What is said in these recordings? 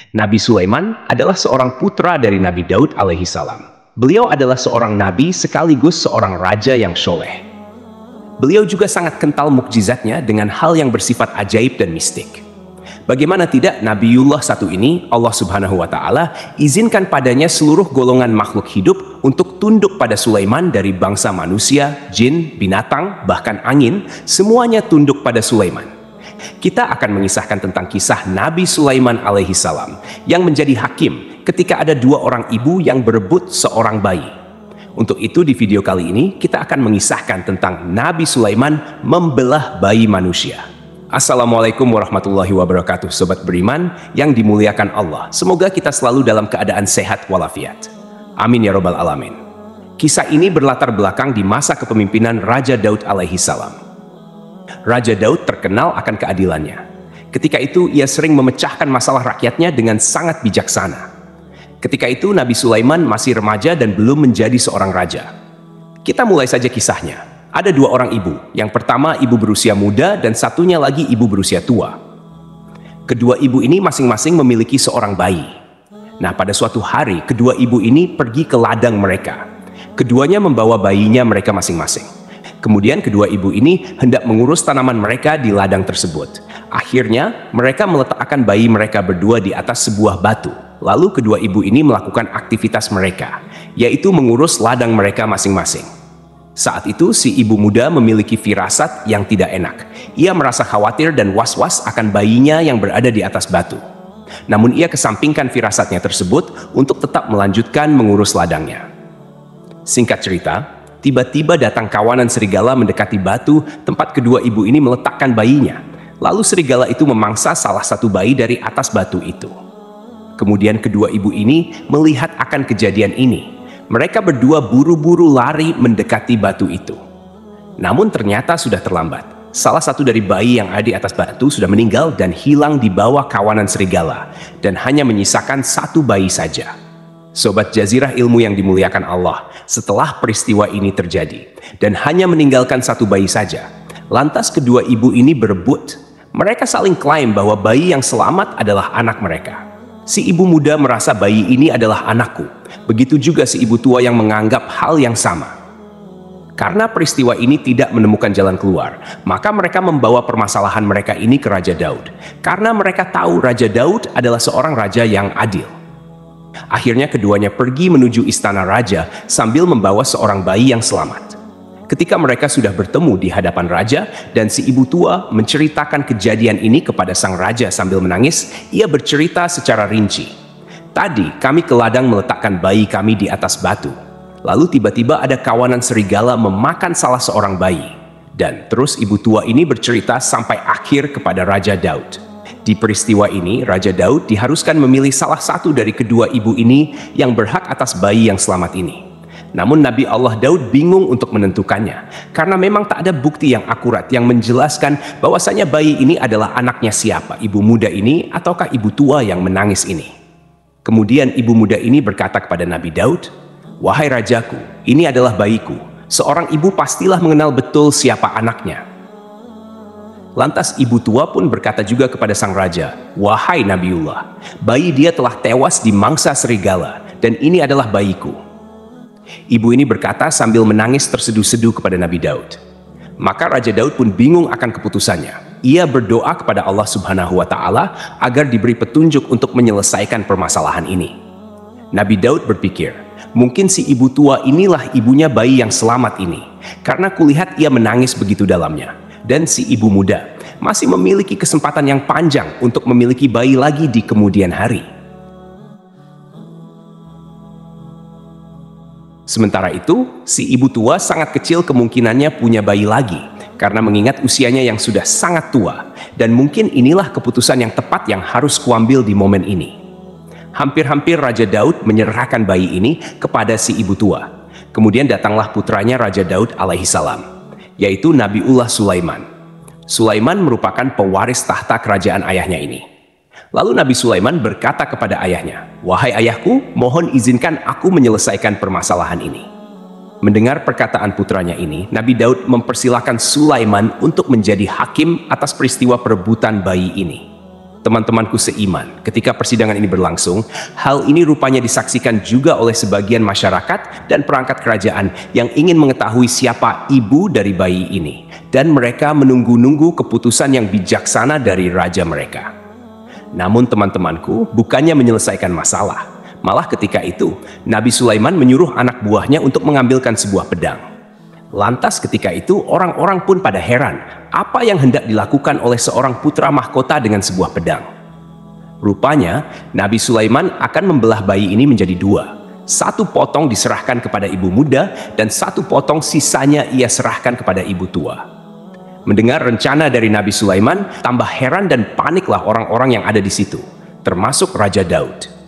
Nabi Sulaiman adalah seorang putra dari Nabi Daud alaihi salam. Beliau adalah seorang nabi sekaligus seorang raja yang soleh. Beliau juga sangat kental mukjizatnya dengan hal yang bersifat ajaib dan mistik. Bagaimana tidak, Nabiullah satu ini Allah Subhanahu wa Ta'ala izinkan padanya seluruh golongan makhluk hidup untuk tunduk pada Sulaiman, dari bangsa manusia, jin, binatang, bahkan angin, semuanya tunduk pada Sulaiman. Kita akan mengisahkan tentang kisah Nabi Sulaiman alaihi salam yang menjadi hakim ketika ada dua orang ibu yang berebut seorang bayi. Untuk itu di video kali ini kita akan mengisahkan tentang Nabi Sulaiman membelah bayi manusia. Assalamualaikum warahmatullahi wabarakatuh, sobat beriman yang dimuliakan Allah. Semoga kita selalu dalam keadaan sehat walafiat. Amin ya robbal alamin. Kisah ini berlatar belakang di masa kepemimpinan Raja Daud alaihi salam. Raja Daud terkenal akan keadilannya. Ketika itu ia sering memecahkan masalah rakyatnya dengan sangat bijaksana. Ketika itu Nabi Sulaiman masih remaja dan belum menjadi seorang raja. Kita mulai saja kisahnya. Ada dua orang ibu. Yang pertama ibu berusia muda dan satunya lagi ibu berusia tua. Kedua ibu ini masing-masing memiliki seorang bayi. Nah, pada suatu hari kedua ibu ini pergi ke ladang mereka. Keduanya membawa bayinya mereka masing-masing. Kemudian kedua ibu ini hendak mengurus tanaman mereka di ladang tersebut. Akhirnya mereka meletakkan bayi mereka berdua di atas sebuah batu. Lalu kedua ibu ini melakukan aktivitas mereka, yaitu mengurus ladang mereka masing-masing. Saat itu si ibu muda memiliki firasat yang tidak enak. Ia merasa khawatir dan was-was akan bayinya yang berada di atas batu. Namun ia kesampingkan firasatnya tersebut untuk tetap melanjutkan mengurus ladangnya. Singkat cerita, tiba-tiba datang kawanan serigala mendekati batu tempat kedua ibu ini meletakkan bayinya. Lalu serigala itu memangsa salah satu bayi dari atas batu itu. Kemudian kedua ibu ini melihat akan kejadian ini. Mereka berdua buru-buru lari mendekati batu itu. Namun ternyata sudah terlambat. Salah satu dari bayi yang ada di atas batu sudah meninggal dan hilang di bawah kawanan serigala. Dan hanya menyisakan satu bayi saja. Sobat Jazirah ilmu yang dimuliakan Allah, setelah peristiwa ini terjadi dan hanya meninggalkan satu bayi saja, lantas kedua ibu ini berebut. Mereka saling klaim bahwa bayi yang selamat adalah anak mereka. Si ibu muda merasa bayi ini adalah anakku. Begitu juga si ibu tua yang menganggap hal yang sama. Karena peristiwa ini tidak menemukan jalan keluar, maka mereka membawa permasalahan mereka ini ke Raja Daud. Karena mereka tahu Raja Daud adalah seorang raja yang adil. Akhirnya keduanya pergi menuju istana raja sambil membawa seorang bayi yang selamat. Ketika mereka sudah bertemu di hadapan raja dan si ibu tua menceritakan kejadian ini kepada sang raja sambil menangis, ia bercerita secara rinci. Tadi kami ke ladang meletakkan bayi kami di atas batu. Lalu tiba-tiba ada kawanan serigala memakan salah seorang bayi. Dan terus ibu tua ini bercerita sampai akhir kepada Raja Daud. Di peristiwa ini, Raja Daud diharuskan memilih salah satu dari kedua ibu ini yang berhak atas bayi yang selamat ini. Namun Nabi Allah Daud bingung untuk menentukannya, karena memang tak ada bukti yang akurat yang menjelaskan bahwasanya bayi ini adalah anaknya siapa, ibu muda ini ataukah ibu tua yang menangis ini. Kemudian ibu muda ini berkata kepada Nabi Daud, "Wahai rajaku, ini adalah bayiku. Seorang ibu pastilah mengenal betul siapa anaknya." Lantas ibu tua pun berkata juga kepada sang raja, "Wahai Nabiullah, bayi dia telah tewas di mangsa serigala, dan ini adalah bayiku." Ibu ini berkata sambil menangis terseduh-seduh kepada Nabi Daud. Maka Raja Daud pun bingung akan keputusannya. Ia berdoa kepada Allah Subhanahu wa Ta'ala agar diberi petunjuk untuk menyelesaikan permasalahan ini. Nabi Daud berpikir, mungkin si ibu tua inilah ibunya bayi yang selamat ini, karena kulihat ia menangis begitu dalamnya. Dan si ibu muda masih memiliki kesempatan yang panjang untuk memiliki bayi lagi di kemudian hari. Sementara itu, si ibu tua sangat kecil kemungkinannya punya bayi lagi, karena mengingat usianya yang sudah sangat tua, dan mungkin inilah keputusan yang tepat yang harus kuambil di momen ini. Hampir-hampir Raja Daud menyerahkan bayi ini kepada si ibu tua. Kemudian datanglah putranya Raja Daud alaihi salam, yaitu Nabiullah Sulaiman. Sulaiman merupakan pewaris tahta kerajaan ayahnya ini. Lalu Nabi Sulaiman berkata kepada ayahnya, "Wahai ayahku, mohon izinkan aku menyelesaikan permasalahan ini." Mendengar perkataan putranya ini, Nabi Daud mempersilahkan Sulaiman untuk menjadi hakim atas peristiwa perebutan bayi ini. Teman-temanku seiman, ketika persidangan ini berlangsung, hal ini rupanya disaksikan juga oleh sebagian masyarakat dan perangkat kerajaan yang ingin mengetahui siapa ibu dari bayi ini. Dan mereka menunggu-nunggu keputusan yang bijaksana dari raja mereka. Namun teman-temanku, bukannya menyelesaikan masalah. Malah ketika itu, Nabi Sulaiman menyuruh anak buahnya untuk mengambilkan sebuah pedang. Lantas ketika itu orang-orang pun pada heran, apa yang hendak dilakukan oleh seorang putra mahkota dengan sebuah pedang. Rupanya, Nabi Sulaiman akan membelah bayi ini menjadi dua. Satu potong diserahkan kepada ibu muda, dan satu potong sisanya ia serahkan kepada ibu tua. Mendengar rencana dari Nabi Sulaiman, tambah heran dan paniklah orang-orang yang ada di situ, termasuk Raja Daud.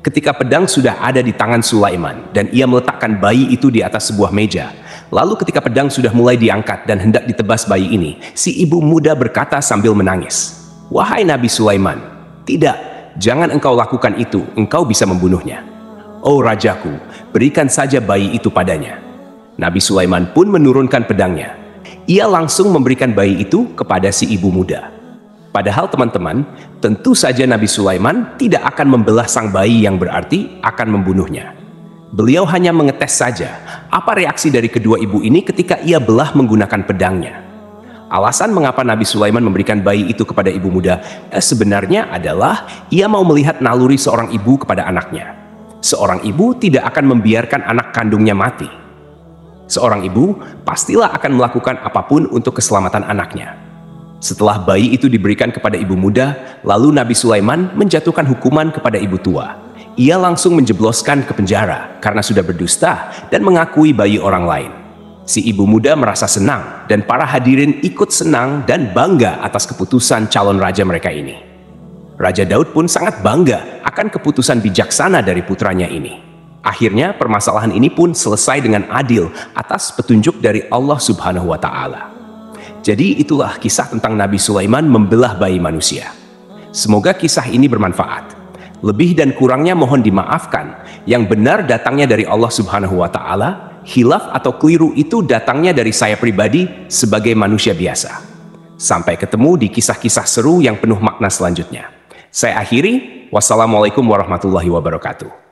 Ketika pedang sudah ada di tangan Sulaiman, dan ia meletakkan bayi itu di atas sebuah meja, lalu ketika pedang sudah mulai diangkat dan hendak ditebas bayi ini, si ibu muda berkata sambil menangis, "Wahai Nabi Sulaiman, tidak, jangan engkau lakukan itu, engkau bisa membunuhnya. Oh rajaku, berikan saja bayi itu padanya." Nabi Sulaiman pun menurunkan pedangnya. Ia langsung memberikan bayi itu kepada si ibu muda. Padahal teman-teman, tentu saja Nabi Sulaiman tidak akan membelah sang bayi yang berarti akan membunuhnya. Beliau hanya mengetes saja apa reaksi dari kedua ibu ini ketika ia belah menggunakan pedangnya. Alasan mengapa Nabi Sulaiman memberikan bayi itu kepada ibu muda sebenarnya adalah ia mau melihat naluri seorang ibu kepada anaknya. Seorang ibu tidak akan membiarkan anak kandungnya mati. Seorang ibu pastilah akan melakukan apapun untuk keselamatan anaknya. Setelah bayi itu diberikan kepada ibu muda, lalu Nabi Sulaiman menjatuhkan hukuman kepada ibu tua. Ia langsung menjebloskan ke penjara karena sudah berdusta dan mengakui bayi orang lain. Si ibu muda merasa senang dan para hadirin ikut senang dan bangga atas keputusan calon raja mereka ini. Raja Daud pun sangat bangga akan keputusan bijaksana dari putranya ini. Akhirnya permasalahan ini pun selesai dengan adil atas petunjuk dari Allah Subhanahu wa Ta'ala. Jadi itulah kisah tentang Nabi Sulaiman membelah bayi manusia. Semoga kisah ini bermanfaat. Lebih dan kurangnya mohon dimaafkan. Yang benar datangnya dari Allah Subhanahu wa Ta'ala, hilaf atau keliru itu datangnya dari saya pribadi sebagai manusia biasa. Sampai ketemu di kisah-kisah seru yang penuh makna selanjutnya. Saya akhiri, wassalamualaikum warahmatullahi wabarakatuh.